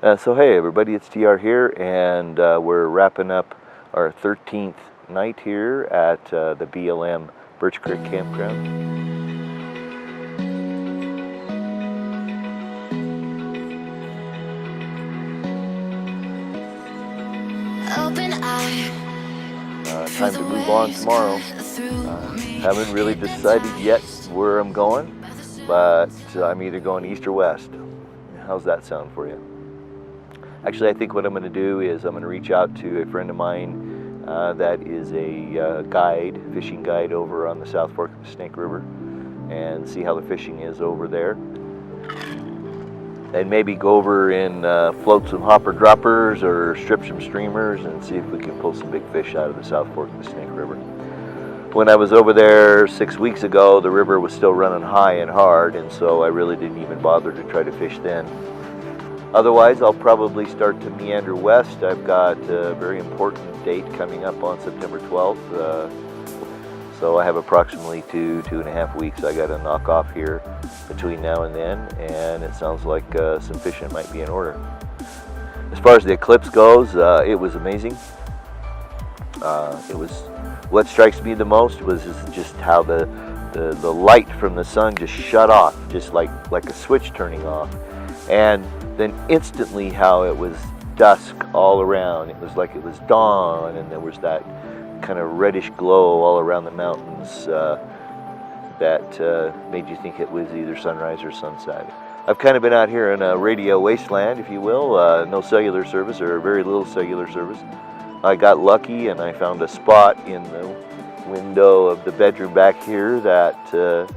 So hey everybody, it's TR here, and we're wrapping up our 13th night here at the BLM Birch Creek Campground. Time to move on tomorrow. Haven't really decided yet where I'm going, but I'm either going east or west. How's that sound for you? Actually, I think what I'm going to do is I'm going to reach out to a friend of mine that is a fishing guide over on the South Fork of the Snake River, and see how the fishing is over there. And maybe go over and float some hopper droppers or strip some streamers and see if we can pull some big fish out of the South Fork of the Snake River. When I was over there 6 weeks ago, the river was still running high and hard, and so I really didn't even bother to try to fish then. Otherwise, I'll probably start to meander west. I've got a very important date coming up on September 12th. So I have approximately two and a half weeks I got to knock off here between now and then, and it sounds like some fishing might be in order. As far as the Eclipse goes, it was amazing. What strikes me the most was just how the light from the sun just shut off, just like a switch turning off. And then instantly how it was dusk all around. It was like it was dawn, and there was that kind of reddish glow all around the mountains that made you think it was either sunrise or sunset. I've kind of been out here in a radio wasteland, if you will. No cellular service, or very little cellular service. I got lucky and I found a spot in the window of the bedroom back here that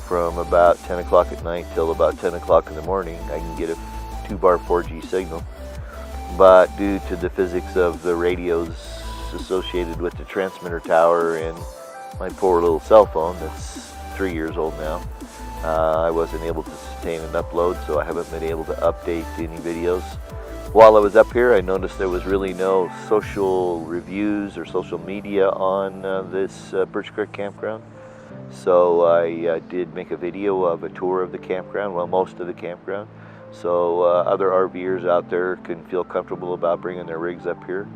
from about 10 o'clock at night till about 10 o'clock in the morning, I can get a 2-bar 4G signal. But due to the physics of the radios associated with the transmitter tower and my poor little cell phone that's 3 years old now, I wasn't able to sustain an upload, so I haven't been able to update any videos. While I was up here, I noticed there was really no social reviews or social media on this Birch Creek Campground. So I did make a video of a tour of the campground, well, most of the campground, so other RVers out there can feel comfortable about bringing their rigs up here.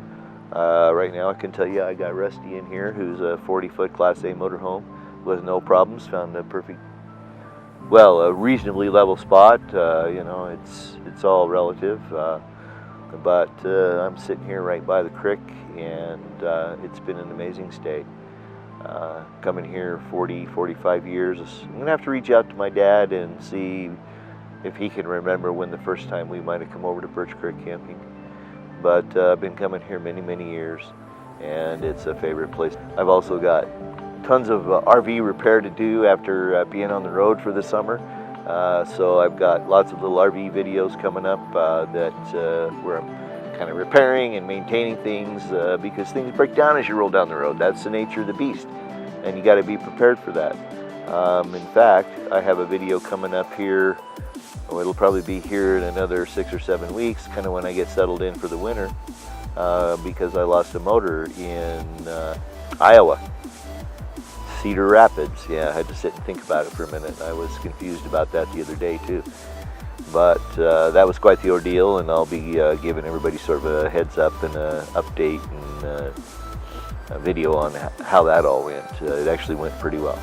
Right now I can tell you I got Rusty in here, who's a 40-foot Class A motorhome with no problems, found a perfect, well, a reasonably level spot. You know, it's all relative, but I'm sitting here right by the creek, and it's been an amazing stay. Coming here 45 years. I'm going to have to reach out to my dad and see if he can remember when the first time we might have come over to Birch Creek camping. But I've been coming here many years, and it's a favorite place. I've also got tons of RV repair to do after being on the road for the summer. So I've got lots of little RV videos coming up where I'm kind of repairing and maintaining things because things break down as you roll down the road. That's the nature of the beast, and you got to be prepared for that. In fact, I have a video coming up here. Oh, it'll probably be here in another 6 or 7 weeks, kind of when I get settled in for the winter, because I lost a motor in Iowa, Cedar Rapids. Yeah, I had to sit and think about it for a minute. I was confused about that the other day too. But that was quite the ordeal, and I'll be giving everybody sort of a heads up and an update and a video on how that all went. It actually went pretty well.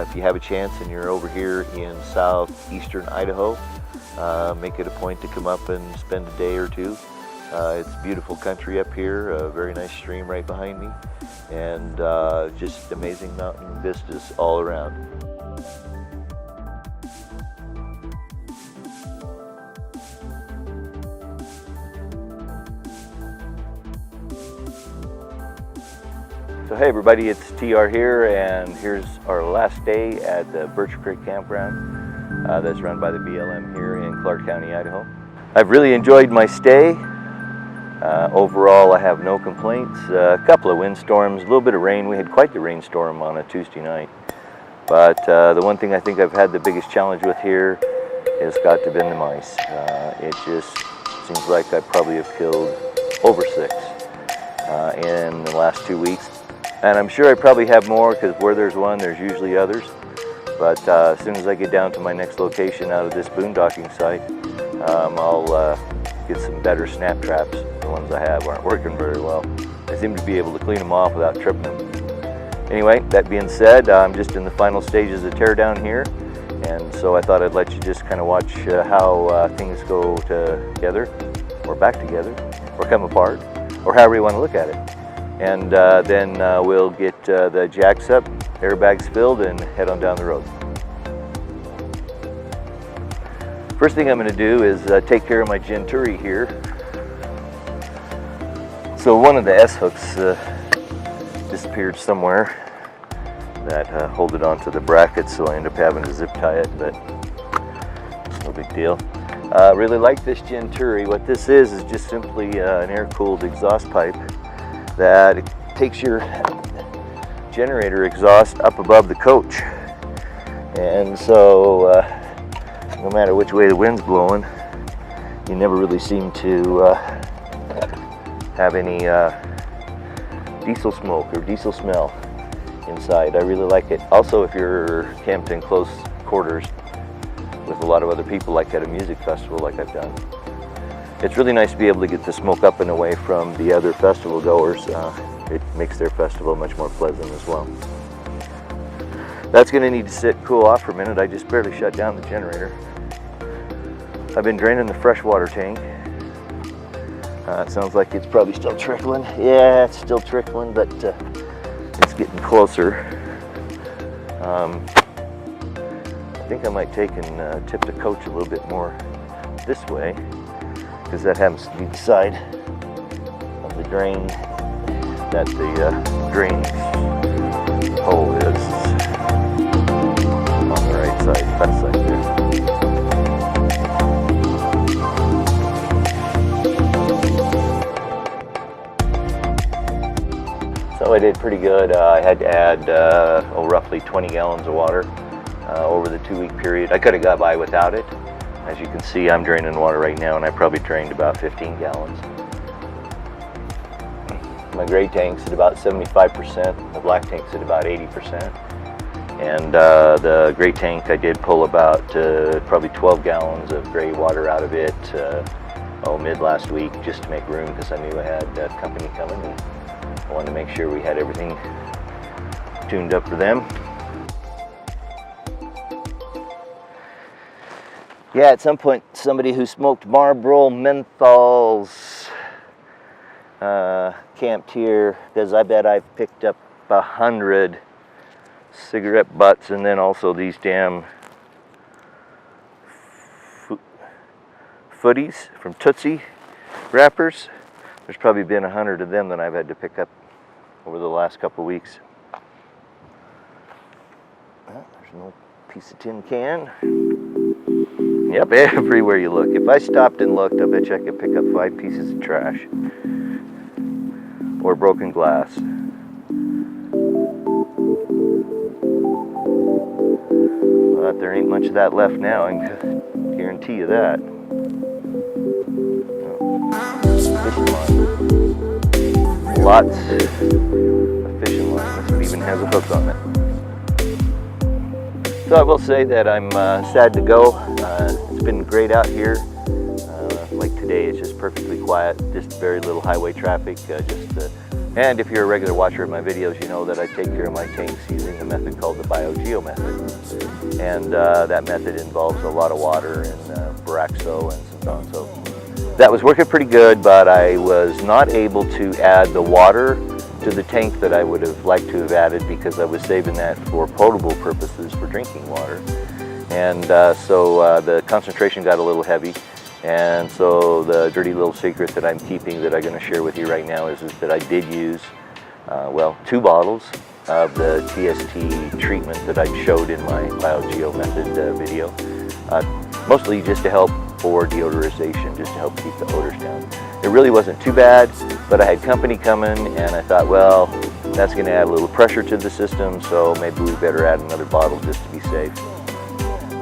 If you have a chance and you're over here in southeastern Idaho, make it a point to come up and spend a day or two. It's beautiful country up here, a very nice stream right behind me, and just amazing mountain vistas all around. So hey everybody, it's TR here, and here's our last day at the Birch Creek Campground that's run by the BLM here in Clark County, Idaho. I've really enjoyed my stay. Overall, I have no complaints. A couple of windstorms, a little bit of rain. We had quite the rainstorm on a Tuesday night. But the one thing I think I've had the biggest challenge with here has got to have been the mice. It just seems like I probably have killed over 6 in the last 2 weeks. And I'm sure I probably have more, because where there's one, there's usually others. But as soon as I get down to my next location out of this boondocking site, I'll get some better snap traps. The ones I have aren't working very well. I seem to be able to clean them off without tripping them. Anyway, that being said, I'm just in the final stages of teardown here, and so I thought I'd let you just kind of watch how things go together, or back together, or come apart, or however you want to look at it. And then we'll get the jacks up, airbags filled, and head on down the road. First thing I'm going to do is take care of my Genturi here. So one of the S-hooks disappeared somewhere. That hold it onto the bracket, so I end up having to zip tie it, but no big deal. Really like this Genturi. What this is just simply an air-cooled exhaust pipe that it takes your generator exhaust up above the coach, and so no matter which way the wind's blowing, you never really seem to have any diesel smoke or diesel smell inside. I really like it. Also, if you're camped in close quarters with a lot of other people, like at a music festival like I've done, it's really nice to be able to get the smoke up and away from the other festival goers. It makes their festival much more pleasant as well. That's going to need to sit cool off for a minute. I just barely shut down the generator. I've been draining the freshwater tank. It sounds like it's probably still trickling. Yeah, it's still trickling, but it's getting closer. I think I might take and tip the coach a little bit more this way, because that happens to be the side of the drain that the drain hole is on the right side, that side there. So I did pretty good. I had to add roughly 20 gallons of water over the 2-week period. I could have got by without it. As you can see, I'm draining water right now, and I probably drained about 15 gallons. My gray tank's at about 75%, the black tank's at about 80%. And the gray tank, I did pull about probably 12 gallons of gray water out of it mid last week, just to make room, because I knew I had company coming, and I wanted to make sure we had everything tuned up for them. Yeah, at some point, somebody who smoked Marlboro menthols camped here, because I bet I've picked up 100 cigarette butts, and then also these damn footies from Tootsie wrappers. There's probably been 100 of them that I've had to pick up over the last couple weeks. There's an old piece of tin can. Yep, everywhere you look. If I stopped and looked, I bet you I could pick up 5 pieces of trash or broken glass. But there ain't much of that left now, I can guarantee you that. Fishing line. Lots of fishing line. This one even has a hook on it. So I will say that I'm sad to go. It's been great out here. Like today, it's just perfectly quiet. Just very little highway traffic. And if you're a regular watcher of my videos, you know that I take care of my tanks using a method called the BioGeo method. And that method involves a lot of water and Boraxo and some so that was working pretty good, but I was not able to add the water to the tank that I would have liked to have added, because I was saving that for potable purposes, for drinking water. And so the concentration got a little heavy. And so the dirty little secret that I'm keeping that I'm going to share with you right now is that I did use, 2 bottles of the TST treatment that I showed in my BioGeo method video. Mostly just to help for deodorization, just to help keep the odors down. It really wasn't too bad, but I had company coming, and I thought, well, that's going to add a little pressure to the system, so maybe we better add another bottle just to be safe.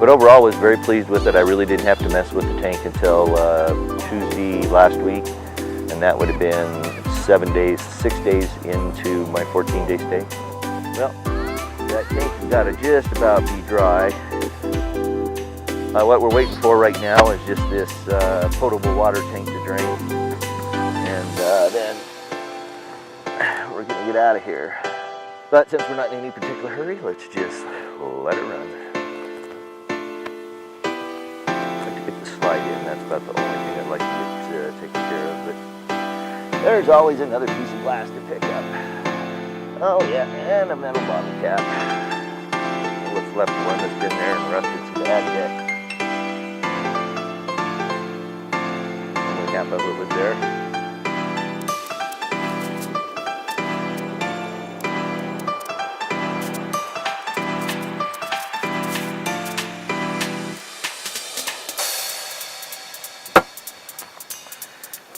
But overall, I was very pleased with it. I really didn't have to mess with the tank until Tuesday last week, and that would have been 6 days into my 14-day stay. Well, that tank has got to just about be dry. What we're waiting for right now is just this potable water tank to drain. And then we're going to get out of here. But since we're not in any particular hurry, let's just let it run. I like to get the slide in. That's about the only thing I'd like to get taken care of. But there's always another piece of glass to pick up. Oh yeah, and a metal bottle cap. What's left of one that's been there and rusted some bad deck. Only half of it was there.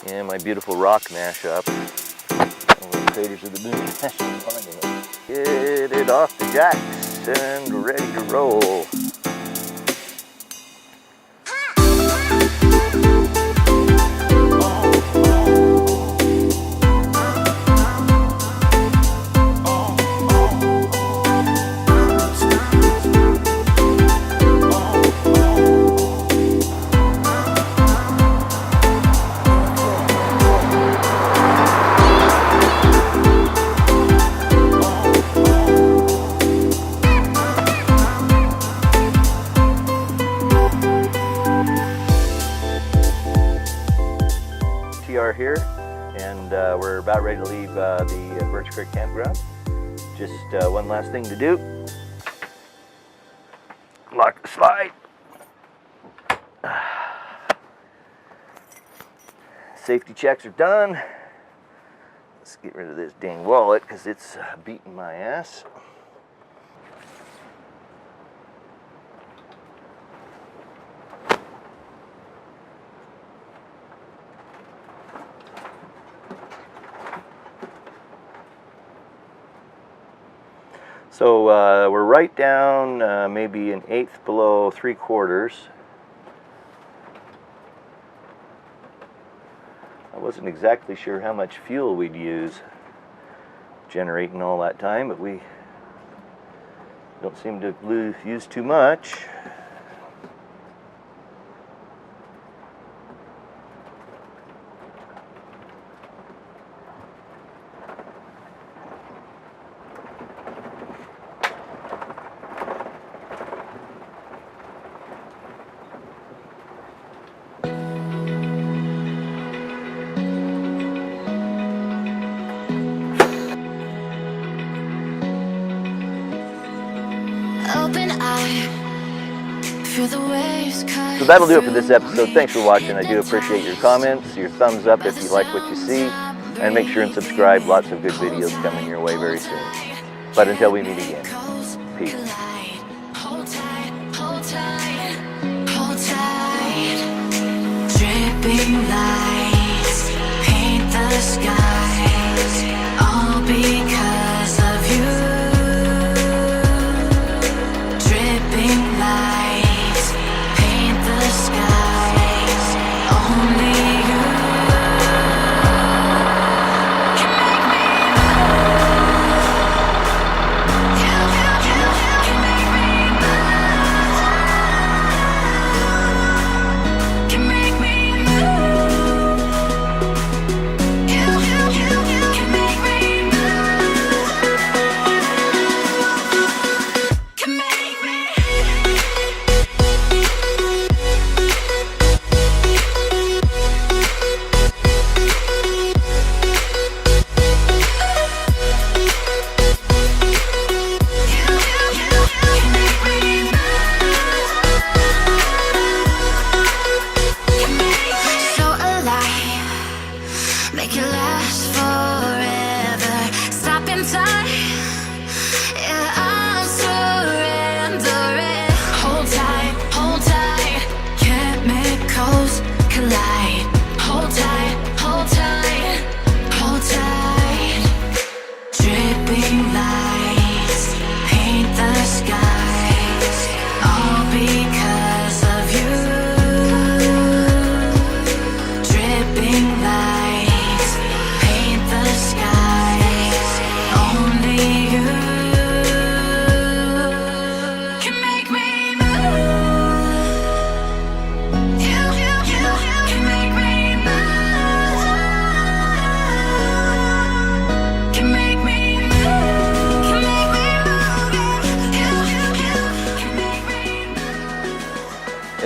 And my beautiful rock mashup. All the craters of the moon. Get it off the jacks and ready to roll. Here, and we're about ready to leave the Birch Creek Campground. Just one last thing to do. Lock the slide. Safety checks are done. Let's get rid of this dang wallet because it's beating my ass. So we're right down maybe an eighth below 3/4. I wasn't exactly sure how much fuel we'd use generating all that time, but we don't seem to use too much. So that'll do it for this episode. Thanks for watching. I do appreciate your comments, your thumbs up if you like what you see, and make sure and subscribe. Lots of good videos coming your way very soon. But until we meet again, peace. Dripping lights paint the skies, all because of you. Dripping lights paint the skies, only you can make me move. You can make me move. Can make me move. You can make me move.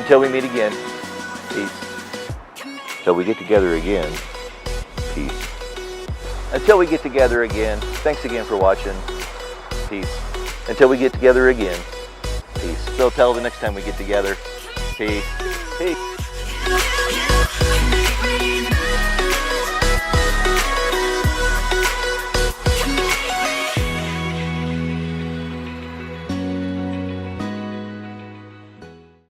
Until we meet again, peace. Until we get together again, peace. Until we get together again, thanks again for watching. Peace. Until we get together again, peace. So till the next time we get together, peace. Peace.